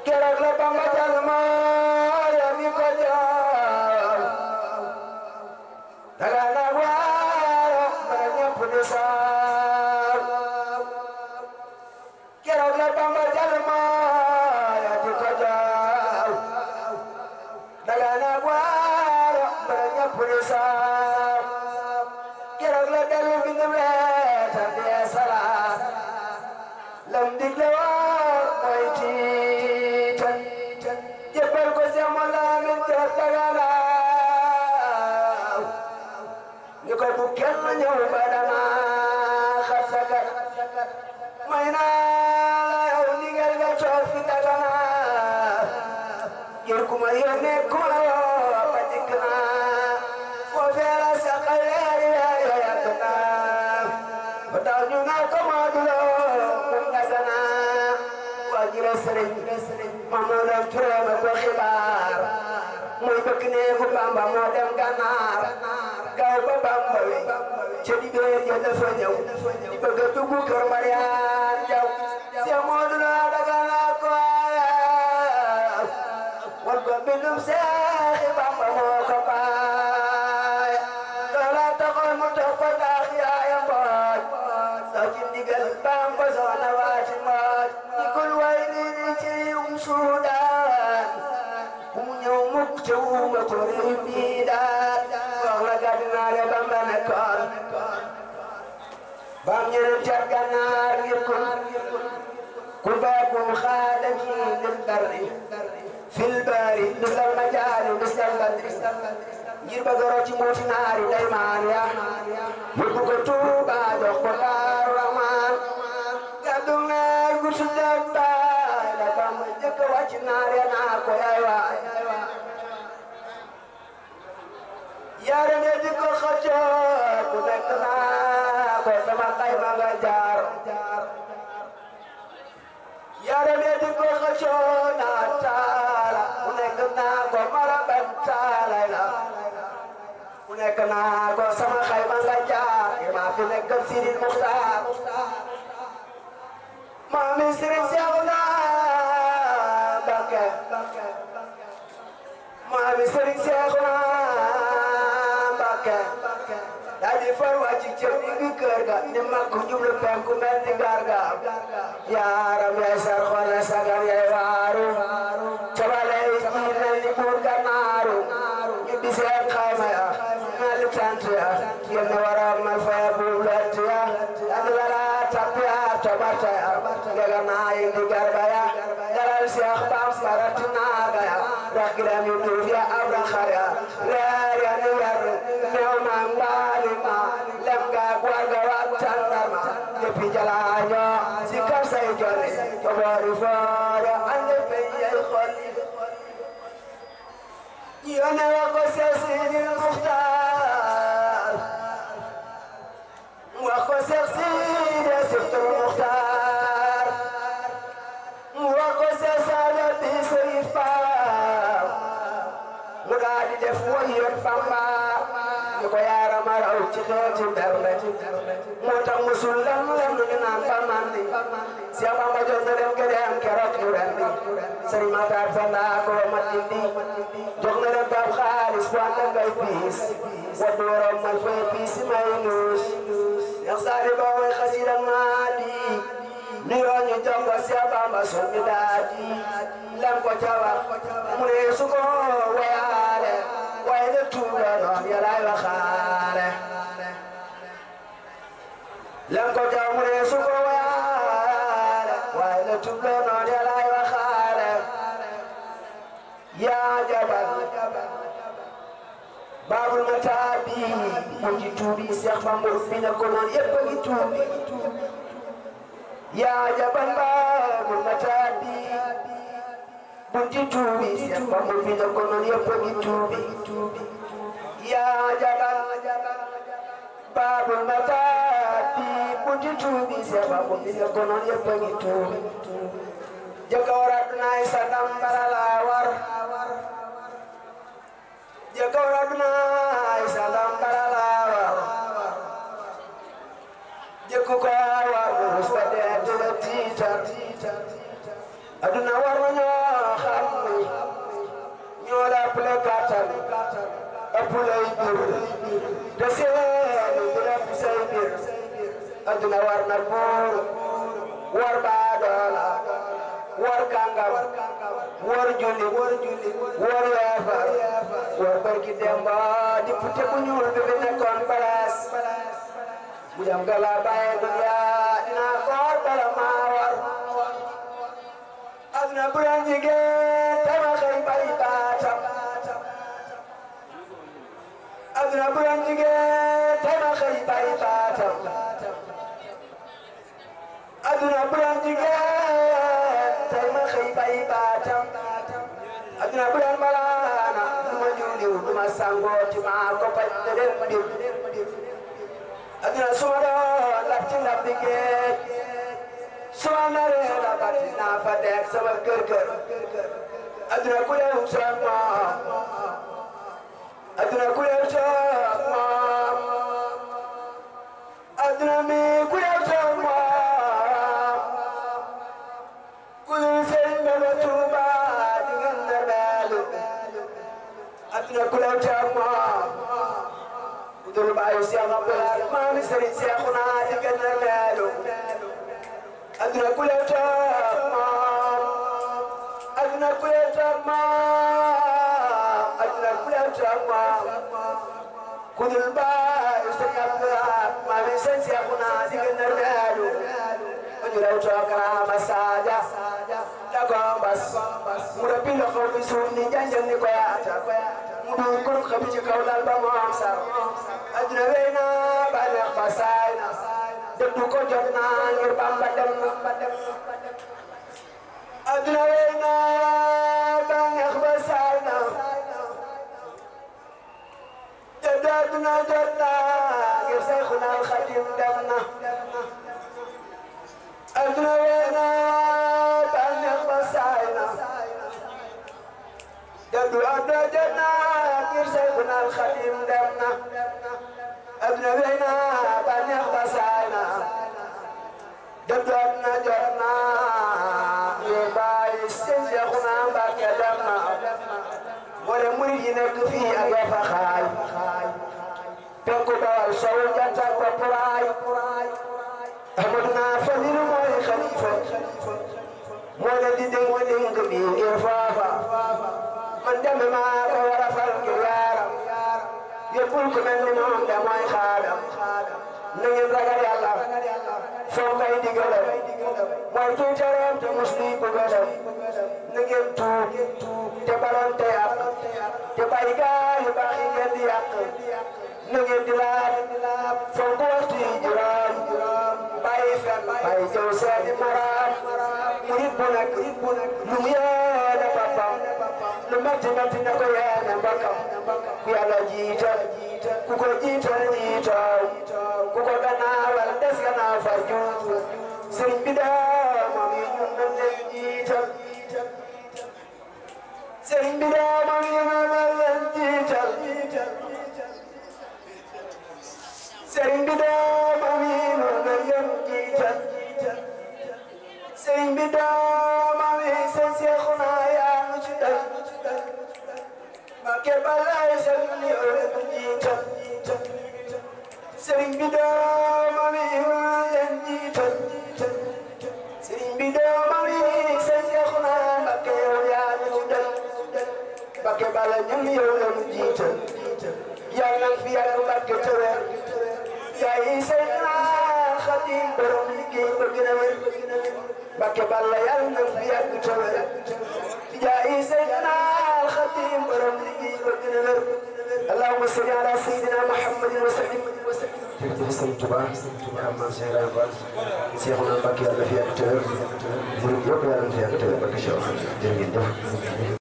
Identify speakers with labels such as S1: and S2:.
S1: keroog la Bamba jàll mooya mi ko jox daga na waaro ba ñëpp di saar keroog la Bamba jàll mooya mi ko jox daga na waaro ba ñëpp di saar keroog la dellu bindu leetar di salaat lam digle woon mooy tiital jébbal ko Seex Lamin Joor Dagana ni ko bu kenn ñëw ba dama xat sakat may naa la yow ndigal nga coor fi Dagana ngir ku ma yónnee ku ma woo ba dikk naa foofee la saxal leeri yoo yàgg naa ba taw ñu naa ko moo duloo mun Dagana waa jire sëriñ Mamadou Touré ma ko xibaar muy bëgg neegu Bamba moo dem Gànnaar gaaw ba Bamba wi ca di bee jël dafa ñëw di bëgg a dugg kër Mariaan Jaw Seex Moodu la Dagana ko aayaa wan ko bindum Seexi Bamba moo ko baay loola taxoon mu toog ba taax yaaya mbooj sax ci ndigal Bamba soxna waati mbooj ñi kul way ni ci Suudaan bu mu ñëw mukk ca wuuma ko réew mi daal wax la gàddinaale Bamba nekkoon bam ñeneen cat Gànnaar ngir ku baakum xaadami lil barri fil bari misal majaali misal badri ngir ba goro ci mbooti naari daymaan ya yóbbu ko Tuuba jox ko Daaru Rahmaan gàddu naar gu tuddat baay la Bamba jëkk wàcc naar ya naa ko yaay waay yaare ne di ko xëccoo ku nekk naa ko sama xayma nga jaar yaare ne di ko xëccoo naa taala ku nekk naa ko maraban taalay la ku nekk naa ko sama xayma nga jaar maa fi nekk Sidi Muxtaar maami Sëriñ Seexuna Mbakke maami Sëriñ Seexuna Mbakke daa di far wàcc ci digg kër ga ni mag jublu penku mel ni garga yaaram yaay sar xoole sagar yaay waaru cabale yi mel ni buur Gànnaaru ñu bisee xayma ya mel ni tant ya yenn waram mal faya buur lett ya and wala tap ya tabata ya ngega naa yi di garba ya dalal Seex Bamba rati naaga ya ndax giram yu duuf ya ab raxar ya leer ya ni wer meew ma mbaali ma lem ga warga wa tàndarma depuis jalaaño si kar say jolli to boori fooro ande pey yey xolli yone wa ko Seex Sidi Muxtaar wa ko Seex Sidi Muxtaar wa ko Seex Saada bi Sëriñ Faal mu daa di def woyot Bamba ñu ko yaarama raw ci xeeti berne moo tax musul lem ñu naan ba mandi Seex Bamba jot na dem gëdëm keroog ñu rendi Sëriñ Matar Penda ko matindi jox na leen bab xaalis bu ànd ak ay piis waddu waram mal fay piis may nuus Seex Saadi ba way xasida maadi ni yoo ñu jox ko Seex Bamba sol mi daadi lem ko ca wax mu ne su ko wayaale waaye ne tuuba noon ya lay waxaale lem ko ca mu ne su ko wayaale waaye ne tuuba noon ya lay waxaale yaa jabal baabul mataabi mu ci tuubi Seex Bamba bi na ko noon yëpp a ngi tuubi yaa jabal baabul mataabi bunti tuubi Seex Bamba bi na ko noon yëpp a ngi tuubi yaa jabal baabul mataabi bunti tuubi Seex Bamba bi na ko noon yëpp a ngi tuubi jëkka warat naay sa dambara la war jëkka warat naay sa dambara la war jëkku ko war rus ba dee dina tiitar aduna war nañoo apulay bir desenu dina say bir aduna war na buur war baadola war kàngam war julli war yaafar war barki demba di pute bu ñuul bi fi nekkoon balaas bu jam gala baye dunya dina koor bala maa war aduna bu leen jigéen tama xëy bay baatam aduna bu leen jigéen tama xëy bay baatam aduna bu leen jigéen tama xëy bay baatam aduna bu leen malaana duma juuliw duma sangooti maa ko bañ na dem dir aduna suma doon lab ci ndab bi géej suma naree la bati naa fa def sama kër aduna ku leen soog moom aduna ku leen soog moom aduna mi ku leen soog moom ku leen sëriñ Bamba Tuuba di ngeen narmeelu aduna ku leen soog moom dul baayu Seex Abdulaay maami sëriñ Seexuna di ngeen narmeelu aduna ku leen soog moom aduna ku leen soog moom aduna ku leen soog moom ku dul baayu Seex Abdulaay maami sëriñ Seexuna di ngeen narmeelu ñu rew toog Karaama Saaja da ko mbas mu rabbi loxo bi suuf ni janjal ni ko yaata mu duy kurub xabi ci kaw dal ba mu am sar aduna wey na ba neex ba saay na dëddu ko jot na ngir Bamba dem aduna wey na ba neex ba saay na dëddu aduna jot na ngir Seyxuna Xadim dem na aduna wey na ba neex ba saay na dëddu aduna jot na ngir Seyxuna Xadim dem na aduna wey na ba neex ba saay na dëddu aduna jot na ngir bàyyi sëñ Seexuna Mbàkke dem na wala murid yi nekk fii ak ya fa xaay penku Bawal sowu jant ak bopp raay Ahmaduna Falilu mooy xalifa moo leen di dénk bi ngir faafa man dembe maa ko war a fal ngir yaaram yëppul ku mel ni moom de mooy xaadam na ngeen ragal Yàlla foo koy digalam mooy tuutereem te musli bëggalam na ngeen tuub te balante yàq te bàyyi gaa yu baax yi ngeen di yàq na ngeen di laab fonk waxtu yi juróom bàyyi fen bàyyi jëw seeni maraam murit bu nekk lu mu yéene boppam lu metti na ko yéene mbokkam ku Yàlla jiital ku ko jiital ku ko gannaawal des gannaaw fa juutu sëriñ bi daa moom yi ñun nañ leen jiital sëriñ bi daa moom yi ñun nañ leen jiital sëriñ bi daa moom yi ñun nañ leen jiital sëriñ bi daa moom yi sëñ Seexuna yaa ngi ci dal Mbàkke balaay sëñ li ëllëg jiital sëriñ bi daa moom yi ñun nañ leen jiital sëriñ bi daa moom yi sëñ Seexuna Mbàkke yow yaa ngi ci dal Mbàkke bala ñun yow la ñu jiital yàlla na fi yàgg Mbàkke tëwër yaay Seydina Xadim borom liggéey ba gën a wér Mbàkke bala yàlla na fi yàgg tëwër yaay Seydina Xadim borom liggéey ba gën a wér allahumma salli ala sayyidina Muhammadin wa sallim jërëjëf Sëriñ Tuubaa am maam Cheikh Ibrahima Fall Seexuna Mbàkke yàlla na fi yàgg tëwër murid yëpp yàlla na fi yàgg tëwër barke Cheikh jërë ngeen jëf